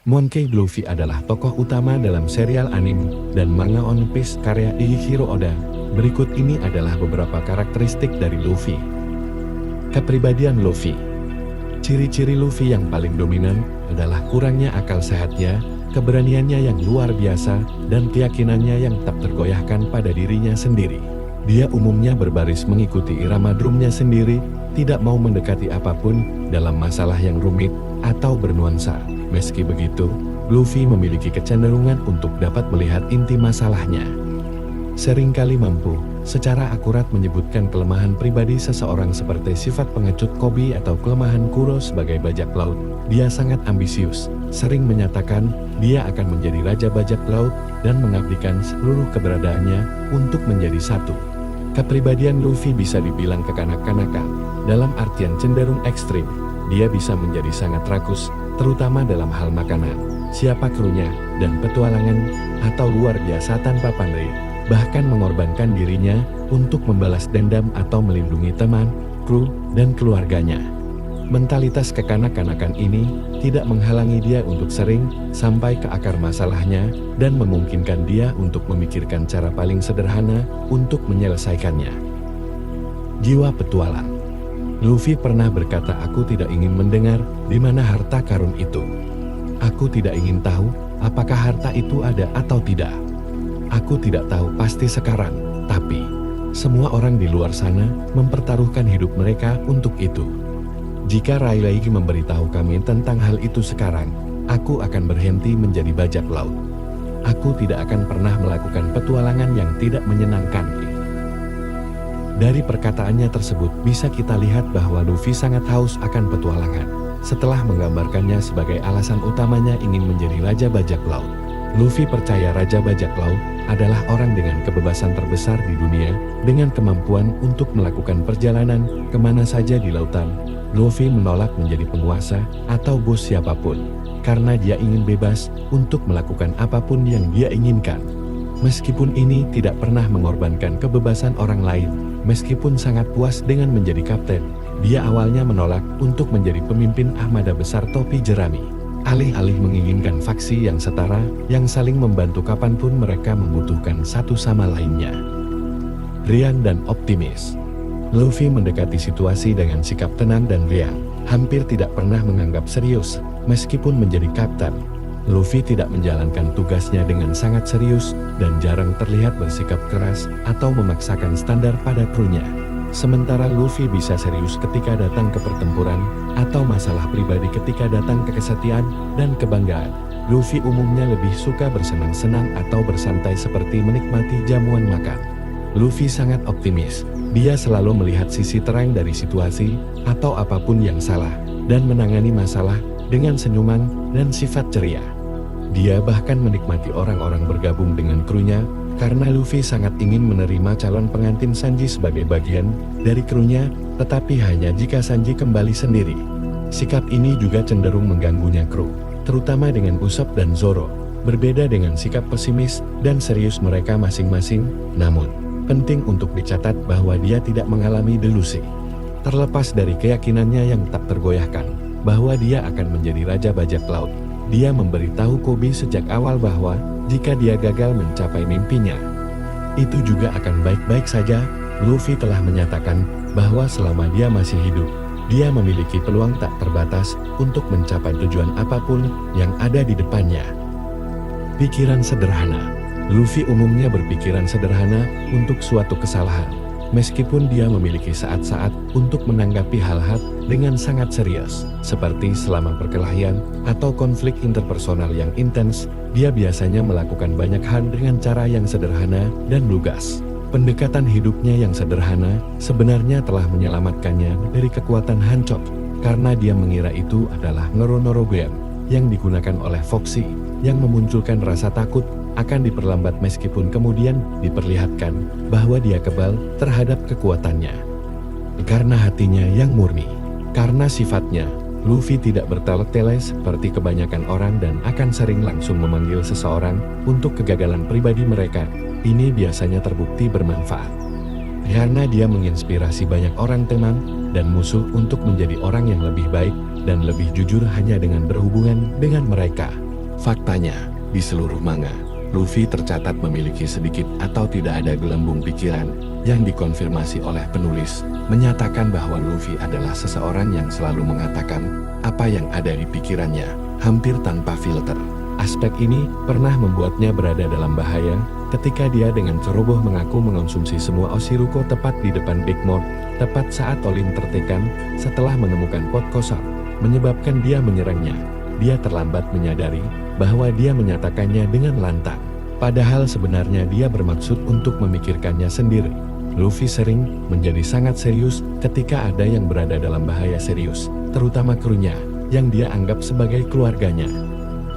Monkey D. Luffy adalah tokoh utama dalam serial anime dan manga One Piece karya Eiichiro Oda. Berikut ini adalah beberapa karakteristik dari Luffy. Kepribadian Luffy. Ciri-ciri Luffy yang paling dominan adalah kurangnya akal sehatnya, keberaniannya yang luar biasa, dan keyakinannya yang tak tergoyahkan pada dirinya sendiri. Dia umumnya berbaris mengikuti irama drumnya sendiri, tidak mau mendekati apapun dalam masalah yang rumit atau bernuansa. Meski begitu, Luffy memiliki kecenderungan untuk dapat melihat inti masalahnya. Seringkali mampu secara akurat menyebutkan kelemahan pribadi seseorang seperti sifat pengecut Kobe atau kelemahan Kuro sebagai bajak laut. Dia sangat ambisius, sering menyatakan dia akan menjadi raja bajak laut dan mengabdikan seluruh keberadaannya untuk menjadi satu. Kepribadian Luffy bisa dibilang kekanak-kanakan, dalam artian cenderung ekstrim. Dia bisa menjadi sangat rakus, terutama dalam hal makanan, siapa krunya, dan petualangan, atau luar biasa tanpa pamrih, bahkan mengorbankan dirinya untuk membalas dendam atau melindungi teman, kru, dan keluarganya. Mentalitas kekanak-kanakan ini tidak menghalangi dia untuk sering sampai ke akar masalahnya dan memungkinkan dia untuk memikirkan cara paling sederhana untuk menyelesaikannya. Jiwa petualang. Luffy pernah berkata, "Aku tidak ingin mendengar di mana harta karun itu. Aku tidak ingin tahu apakah harta itu ada atau tidak. Aku tidak tahu pasti sekarang, tapi semua orang di luar sana mempertaruhkan hidup mereka untuk itu. Jika Rayleigh memberitahu kami tentang hal itu sekarang, aku akan berhenti menjadi bajak laut. Aku tidak akan pernah melakukan petualangan yang tidak menyenangkan." Dari perkataannya tersebut bisa kita lihat bahwa Luffy sangat haus akan petualangan. Setelah menggambarkannya sebagai alasan utamanya ingin menjadi raja bajak laut, Luffy percaya raja bajak laut adalah orang dengan kebebasan terbesar di dunia, dengan kemampuan untuk melakukan perjalanan kemana saja di lautan. Luffy menolak menjadi penguasa atau bos siapapun, karena dia ingin bebas untuk melakukan apapun yang dia inginkan. Meskipun ini tidak pernah mengorbankan kebebasan orang lain, meskipun sangat puas dengan menjadi kapten, dia awalnya menolak untuk menjadi pemimpin armada besar topi jerami. Alih-alih menginginkan faksi yang setara, yang saling membantu kapanpun mereka membutuhkan satu sama lainnya. Riang dan optimis. Luffy mendekati situasi dengan sikap tenang dan riang, hampir tidak pernah menganggap serius, meskipun menjadi kapten. Luffy tidak menjalankan tugasnya dengan sangat serius dan jarang terlihat bersikap keras atau memaksakan standar pada krunya. Sementara Luffy bisa serius ketika datang ke pertempuran atau masalah pribadi ketika datang ke kesetiaan dan kebanggaan. Luffy umumnya lebih suka bersenang-senang atau bersantai seperti menikmati jamuan makan. Luffy sangat optimis. Dia selalu melihat sisi terang dari situasi atau apapun yang salah dan menangani masalah dengan senyuman dan sifat ceria. Dia bahkan menikmati orang-orang bergabung dengan krunya, karena Luffy sangat ingin menerima calon pengantin Sanji sebagai bagian dari krunya, tetapi hanya jika Sanji kembali sendiri. Sikap ini juga cenderung mengganggunya kru, terutama dengan Usopp dan Zoro. Berbeda dengan sikap pesimis dan serius mereka masing-masing, namun penting untuk dicatat bahwa dia tidak mengalami delusi. Terlepas dari keyakinannya yang tak tergoyahkan bahwa dia akan menjadi raja bajak laut, dia memberitahu Kobe sejak awal bahwa jika dia gagal mencapai mimpinya, itu juga akan baik-baik saja. Luffy telah menyatakan bahwa selama dia masih hidup, dia memiliki peluang tak terbatas untuk mencapai tujuan apapun yang ada di depannya. Pikiran sederhana. Luffy umumnya berpikiran sederhana untuk suatu kesalahan, meskipun dia memiliki saat-saat untuk menanggapi hal-hal dengan sangat serius, seperti selama perkelahian atau konflik interpersonal yang intens. Dia biasanya melakukan banyak hal dengan cara yang sederhana dan lugas. Pendekatan hidupnya yang sederhana sebenarnya telah menyelamatkannya dari kekuatan hancur, karena dia mengira itu adalah Noronorogen yang digunakan oleh Foxy, yang memunculkan rasa takut akan diperlambat meskipun kemudian diperlihatkan bahwa dia kebal terhadap kekuatannya. Karena hatinya yang murni, karena sifatnya, Luffy tidak bertele-tele seperti kebanyakan orang dan akan sering langsung memanggil seseorang untuk kegagalan pribadi mereka. Ini biasanya terbukti bermanfaat, karena dia menginspirasi banyak orang teman dan musuh untuk menjadi orang yang lebih baik dan lebih jujur hanya dengan berhubungan dengan mereka. Faktanya, di seluruh manga, Luffy tercatat memiliki sedikit atau tidak ada gelembung pikiran yang dikonfirmasi oleh penulis, menyatakan bahwa Luffy adalah seseorang yang selalu mengatakan apa yang ada di pikirannya, hampir tanpa filter. Aspek ini pernah membuatnya berada dalam bahaya ketika dia dengan ceroboh mengaku mengonsumsi semua Oshiruko tepat di depan Big Mom, tepat saat Olin tertekan setelah menemukan pot kosong, menyebabkan dia menyerangnya. Dia terlambat menyadari bahwa dia menyatakannya dengan lantang. Padahal sebenarnya dia bermaksud untuk memikirkannya sendiri. Luffy sering menjadi sangat serius ketika ada yang berada dalam bahaya serius, terutama krunya, yang dia anggap sebagai keluarganya.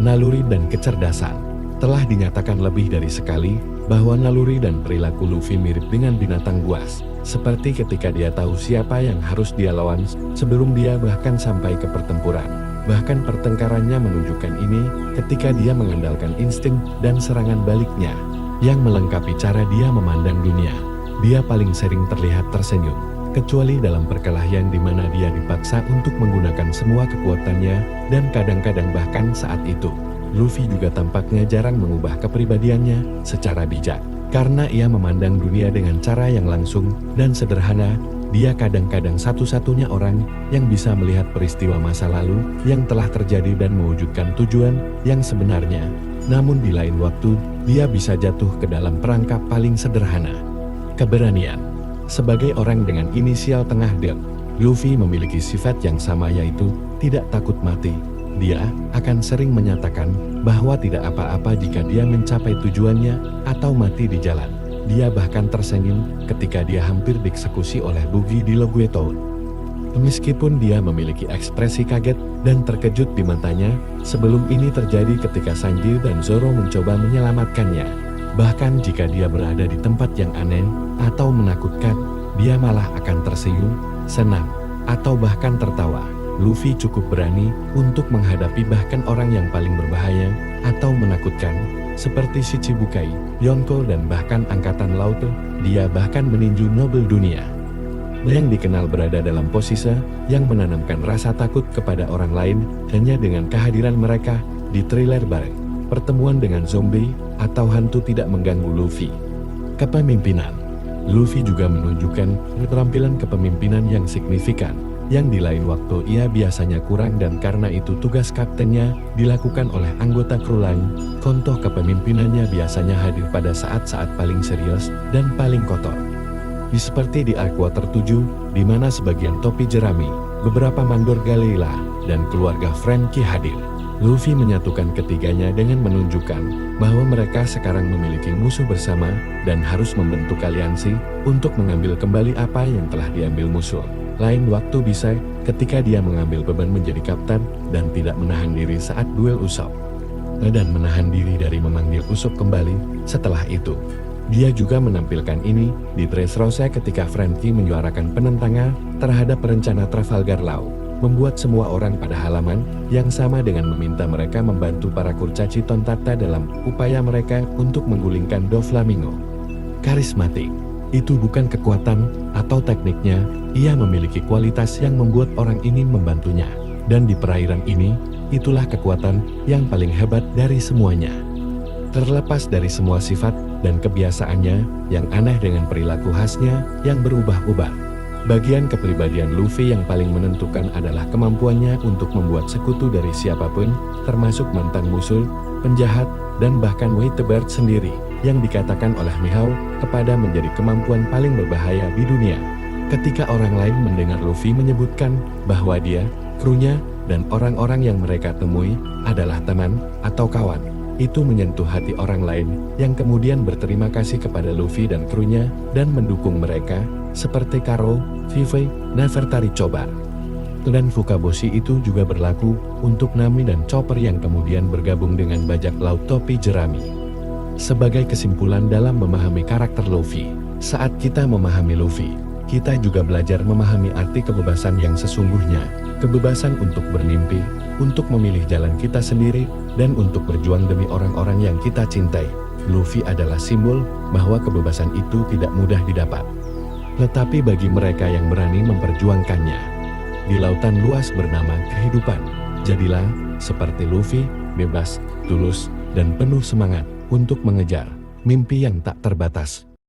Naluri dan kecerdasan. Telah dinyatakan lebih dari sekali bahwa naluri dan perilaku Luffy mirip dengan binatang buas, seperti ketika dia tahu siapa yang harus dia lawan sebelum dia bahkan sampai ke pertempuran. Bahkan pertengkarannya menunjukkan ini ketika dia mengandalkan insting dan serangan baliknya, yang melengkapi cara dia memandang dunia. Dia paling sering terlihat tersenyum, kecuali dalam perkelahian di mana dia dipaksa untuk menggunakan semua kekuatannya, dan kadang-kadang bahkan saat itu, Luffy juga tampaknya jarang mengubah kepribadiannya secara bijak. Karena ia memandang dunia dengan cara yang langsung dan sederhana, dia kadang-kadang satu-satunya orang yang bisa melihat peristiwa masa lalu yang telah terjadi dan mewujudkan tujuan yang sebenarnya. Namun di lain waktu, dia bisa jatuh ke dalam perangkap paling sederhana. Keberanian. Sebagai orang dengan inisial tengah D, Luffy memiliki sifat yang sama, yaitu tidak takut mati. Dia akan sering menyatakan bahwa tidak apa-apa jika dia mencapai tujuannya atau mati di jalan. Dia bahkan tersenyum ketika dia hampir dieksekusi oleh Buggy di Logwe Town. Meskipun dia memiliki ekspresi kaget dan terkejut di matanya, sebelum ini terjadi ketika Sanji dan Zoro mencoba menyelamatkannya. Bahkan jika dia berada di tempat yang aneh atau menakutkan, dia malah akan tersenyum, senang, atau bahkan tertawa. Luffy cukup berani untuk menghadapi bahkan orang yang paling berbahaya atau menakutkan, seperti Shichibukai, Yonko, dan bahkan Angkatan Laut. Dia bahkan meninju Nobel dunia, yang dikenal berada dalam posisi yang menanamkan rasa takut kepada orang lain hanya dengan kehadiran mereka di trailer bareng. Pertemuan dengan zombie atau hantu tidak mengganggu Luffy. Kepemimpinan. Luffy juga menunjukkan keterampilan kepemimpinan yang signifikan, yang di lain waktu ia biasanya kurang, dan karena itu tugas kaptennya dilakukan oleh anggota kru lain. Contoh kepemimpinannya biasanya hadir pada saat-saat paling serius dan paling kotor. Seperti di Arc Water 7, di mana sebagian topi jerami, beberapa mandor Galeila, dan keluarga Franky hadir. Luffy menyatukan ketiganya dengan menunjukkan bahwa mereka sekarang memiliki musuh bersama dan harus membentuk aliansi untuk mengambil kembali apa yang telah diambil musuh. Lain waktu bisa ketika dia mengambil beban menjadi kapten dan tidak menahan diri saat duel Usopp, dan menahan diri dari memanggil Usopp kembali setelah itu. Dia juga menampilkan ini di Dressrosa ketika Franky menyuarakan penentangan terhadap rencana Trafalgar Law, membuat semua orang pada halaman yang sama dengan meminta mereka membantu para kurcaci Tontatta dalam upaya mereka untuk menggulingkan Doflamingo. Karismatik. Itu bukan kekuatan atau tekniknya, ia memiliki kualitas yang membuat orang ingin membantunya. Dan di perairan ini, itulah kekuatan yang paling hebat dari semuanya. Terlepas dari semua sifat dan kebiasaannya yang aneh dengan perilaku khasnya yang berubah-ubah, bagian kepribadian Luffy yang paling menentukan adalah kemampuannya untuk membuat sekutu dari siapapun, termasuk mantan musuh, penjahat, dan bahkan Whitebird sendiri, yang dikatakan oleh Mihao kepada menjadi kemampuan paling berbahaya di dunia. Ketika orang lain mendengar Luffy menyebutkan bahwa dia, krunya, dan orang-orang yang mereka temui adalah teman atau kawan, itu menyentuh hati orang lain yang kemudian berterima kasih kepada Luffy dan krunya dan mendukung mereka, seperti Karo, Vivey, Nefertari Chobar. Dan Fukaboshi itu juga berlaku untuk Nami dan Chopper yang kemudian bergabung dengan bajak laut topi jerami. Sebagai kesimpulan dalam memahami karakter Luffy, saat kita memahami Luffy, kita juga belajar memahami arti kebebasan yang sesungguhnya, kebebasan untuk bermimpi, untuk memilih jalan kita sendiri, dan untuk berjuang demi orang-orang yang kita cintai. Luffy adalah simbol bahwa kebebasan itu tidak mudah didapat. Tetapi bagi mereka yang berani memperjuangkannya, di lautan luas bernama kehidupan, jadilah seperti Luffy bebas, tulus, dan penuh semangat untuk mengejar mimpi yang tak terbatas.